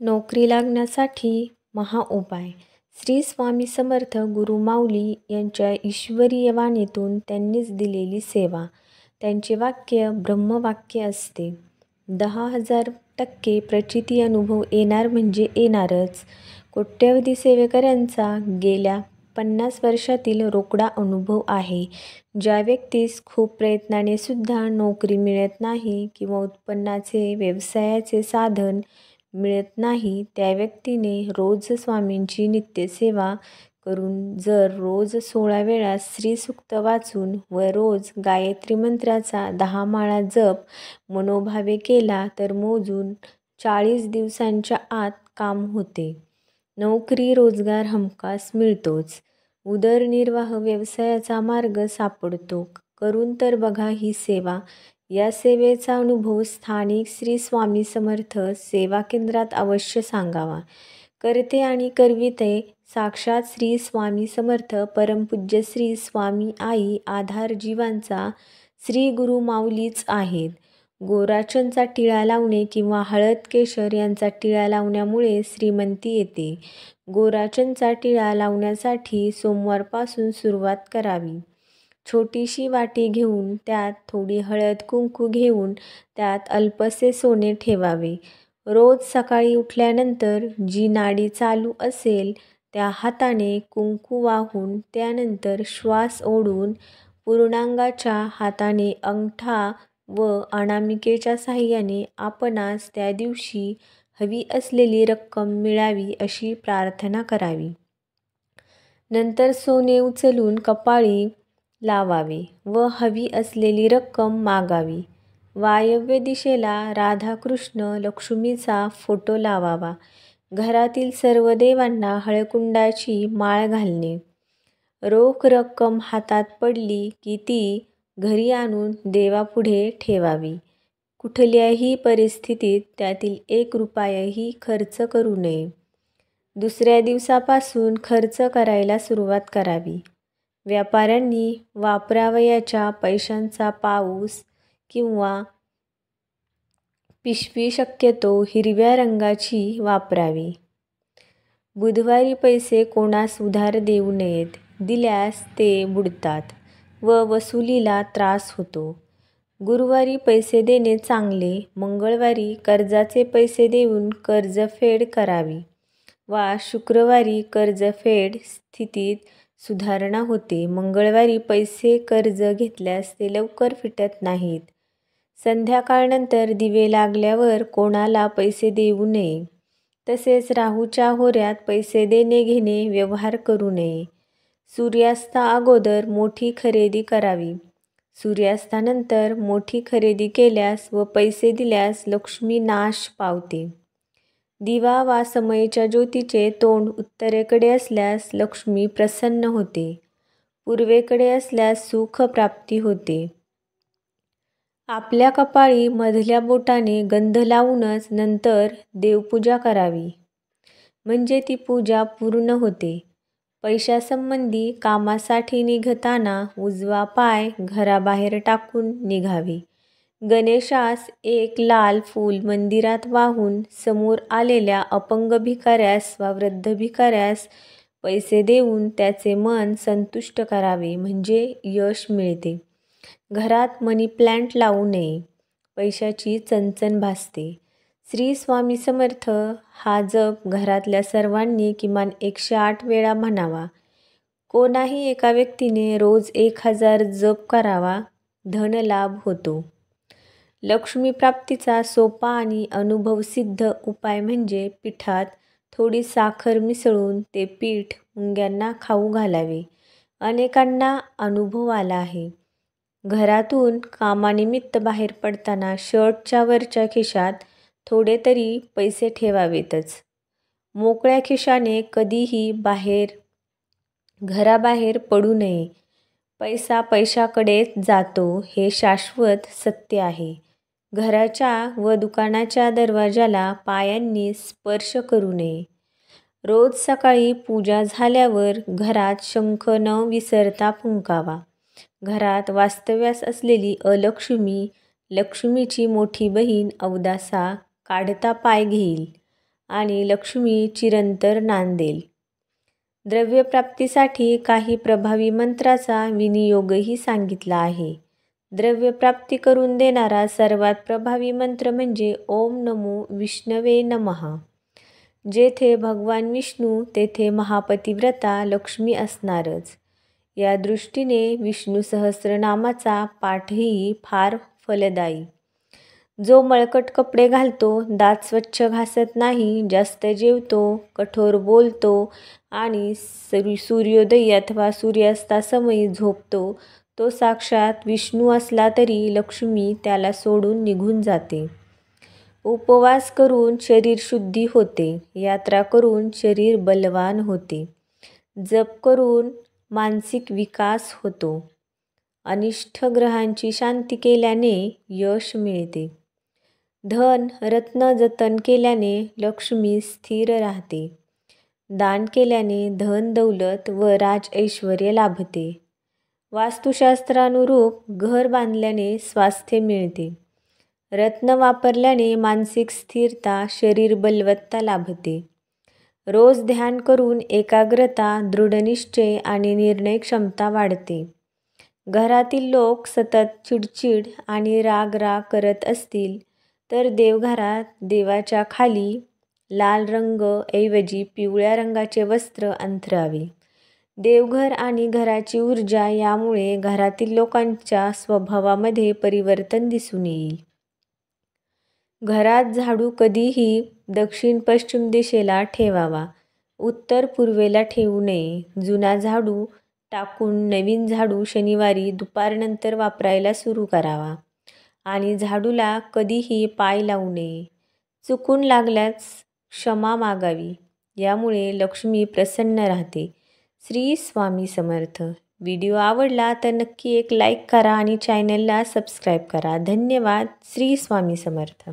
नोकरी लागण्यासाठी महाउपाय. श्री स्वामी समर्थ गुरु माऊली यांच्या ईश्वरीय वाणीतून त्यांनीच दिलेली सेवा. त्यांचे वाक्य ब्रह्मवाक्य असते. 10,000% प्रचिती अनुभव येणार म्हणजे येणारच. कोट्यवधी सेवेकऱ्यांचा गेल्या 50 वर्षातील रोकडा अनुभव आहे. ज्या व्यक्तीस खूप प्रयत्नाने सुद्धा नोकरी मिळत नाही किंवा उत्पन्नाचे व्यवसायाचे साधन मिळत नाही, त्या व्यक्तीने रोज स्वामींची नित्यसेवा करून जर रोज 16 वेळा श्रीसूक्त वाचून व रोज गायत्री मंत्राचा 10 माळा जप मनोभावे केला तर मोजून 40 दिवसांच्या आत काम होते. नोकरी रोजगार हमखास मिळतोच. उदरनिर्वाह व्यवसायाचा मार्ग सापडतो. करून तर बघा ही सेवा. या सेवेचा अनुभव स्थानिक श्री स्वामी समर्थ सेवा केंद्रात अवश्य सांगावा. करते आणि करविते साक्षात श्री स्वामी समर्थ परमपूज्य श्री स्वामी आई आधार जीवांचा श्री गुरु माऊलीच आहेत. गोराचनचा टिळा लावणे किंवा हळद केशर यांचा टिळा लावण्यामुळे श्रीमंती येते. गोराचनचा टिळा लावण्यासाठी सोमवारपासून सुरुवात करावी. छोटीशी वाटी घेऊन त्यात थोडी हळद कुंकू घेऊन त्यात अल्पसे सोने ठेवावे. रोज सकाळी उठल्यानंतर जी नाडी चालू असेल त्या हाताने कुंकू वाहून त्यानंतर श्वास ओढून पूर्णांगाच्या हाताने अंगठा व अनामिकेच्या साहाय्याने आपणास त्या दिवशी हवी असलेली रक्कम मिळावी अशी प्रार्थना करावी. नंतर सोने उचलून कपाळी लावावे व हवी असलेली रक्कम मागावी. वायव्य दिशेला राधाकृष्ण लक्ष्मीचा फोटो लावावा. घरातील सर्व देवांना हळकुंडाची माळ घालणे. रोख रक्कम हातात पडली की ती घरी आणून देवापुढे ठेवावी. कुठल्याही परिस्थितीत त्यातील 1 रुपयाही खर्च करू नये. दुसऱ्या दिवसापासून खर्च करायला सुरुवात करावी. व्यापाऱ्यांनी वापरावयाच्या पैशांचा पाऊस किंवा पिशवी शक्यतो हिरव्या रंगाची वापरावी. बुधवारी पैसे कोणास उधार देऊ नयेत. दिल्यास ते बुडतात व वसुलीला त्रास होतो. गुरुवारी पैसे देणे चांगले. मंगळवारी कर्जाचे पैसे देऊन कर्जफेड करावी वा शुक्रवारी कर्जफेड स्थितीत सुधारणा होते. मंगळवारी पैसे कर्ज घेतल्यास ते लवकर फिटत नाहीत. संध्याकाळनंतर दिवे लागल्यावर कोणाला पैसे देऊ नये. तसेच राहूच्या होऱ्यात पैसे देणे घेणे व्यवहार करू नये. सूर्यास्ता अगोदर मोठी खरेदी करावी. सूर्यास्तानंतर मोठी खरेदी केल्यास व पैसे दिल्यास लक्ष्मी नाश पावते. दिवा वा समईच्या ज्योतीचे तोंड उत्तरेकडे असल्यास लक्ष्मी प्रसन्न होते. पूर्वेकडे असल्यास सुख प्राप्ती होते. आपल्या कपाळी मधल्या बोटाने गंध लावूनच नंतर देवपूजा करावी. म्हणजे ती पूजा पूर्ण होते. पैशासंबंधी कामासाठी निघताना उजवा पाय घराबाहेर टाकून निघावे. गणेशास 1 लाल फूल मंदिरात वाहून समोर आलेल्या अपंग भिकाऱ्यास वा वृद्ध भिकाऱ्यास पैसे देऊन त्याचे मन संतुष्ट करावे म्हणजे यश मिळते. घरात मनी प्लॅन्ट लावू नये. पैशाची चणचण भासते. श्री स्वामी समर्थ हा जप घरातल्या सर्वांनी किमान 108 वेळा म्हणावा. कोणाही एका व्यक्तीने रोज 1000 जप करावा. धनलाभ होतो. लक्ष्मी प्राप्तीचा सोपा आणि अनुभवसिद्ध उपाय म्हणजे पिठात थोडी साखर मिसळून ते पीठ मुंग्यांना खाऊ घालावे. अनेकांना अनुभव आला आहे. घरातून कामानिमित्त बाहेर पडताना शर्टच्या वरच्या खिशात थोडे तरी पैसे ठेवावेतच. मोकळ्या खिशाने कधीही घराबाहेर पडू नये. पैसा पैशाकडेच जातो हे शाश्वत सत्य आहे. घराच्या व दुकानाच्या दरवाजाला पायांनी स्पर्श करू नये. रोज सकाळी पूजा झाल्यावर घरात शंख न विसरता फुंकावा. घरात वास्तव्यास असलेली अलक्ष्मी लक्ष्मीची मोठी बहीण अवदासा काढता पाय घेईल. आणि लक्ष्मी चिरंतर नांदेल. द्रव्यप्राप्तीसाठी काही प्रभावी मंत्राचा विनियोगही सांगितला आहे. द्रव्यप्राप्ती करून देणारा सर्वात प्रभावी मंत्र म्हणजे ओम नमो विष्णवे नमः. जेथे भगवान विष्णू तेथे महापतिव्रता लक्ष्मी असणारच. या दृष्टीने विष्णू सहस्रनामाचा पाठही फार फलदायी. जो मळकट कपडे घालतो, दात स्वच्छ घासत नाही, जास्त जेवतो, कठोर बोलतो आणि सूर्योदयी अथवा सूर्यास्तासमयी झोपतो, तो साक्षात विष्णू असला तरी लक्ष्मी त्याला सोडून निघून जाते. उपवास करून शरीर शुद्धी होते, यात्रा करून शरीर बलवान होते, जप करून मानसिक विकास होतो, अनिष्ट ग्रहांची शांती केल्याने यश मिळते, धन रत्न जतन केल्याने लक्ष्मी स्थिर राहते, दान केल्याने धन दौलत व राज ऐश्वर्य लाभते, वास्तुशास्त्रानुरूप घर बांधल्याने स्वास्थ्य मिळते, रत्न वापरल्याने मानसिक स्थिरता शरीर बलवत्ता लाभते, रोज ध्यान करून एकाग्रता दृढनिश्चय आणि निर्णय क्षमता वाढते, घरातील लोक सतत चिडचिड आणि राग करत असतील तर देवघरात देवाच्या खाली लाल रंग ऐवजी पिवळ्या रंगाचे वस्त्र अंथरावे. देवघर आणि घराची ऊर्जा यामुळे घरातील लोकांच्या स्वभावामध्ये परिवर्तन दिसून येईल. घरात झाडू कधीही दक्षिण पश्चिम दिशेला ठेवावा, उत्तर पूर्वेला ठेवू नये. जुना झाडू टाकून नवीन झाडू शनिवारी दुपारनंतर वापरायला सुरू करावा आणि झाडूला कधीही पाय लावू नये. चुकून लागल्यास क्षमा मागावी, यामुळे लक्ष्मी प्रसन्न राहते. श्री स्वामी समर्थ. व्हिडिओ आवडला तर नक्की एक लाईक करा आणि चॅनलला सबस्क्राईब करा. धन्यवाद. श्री स्वामी समर्थ.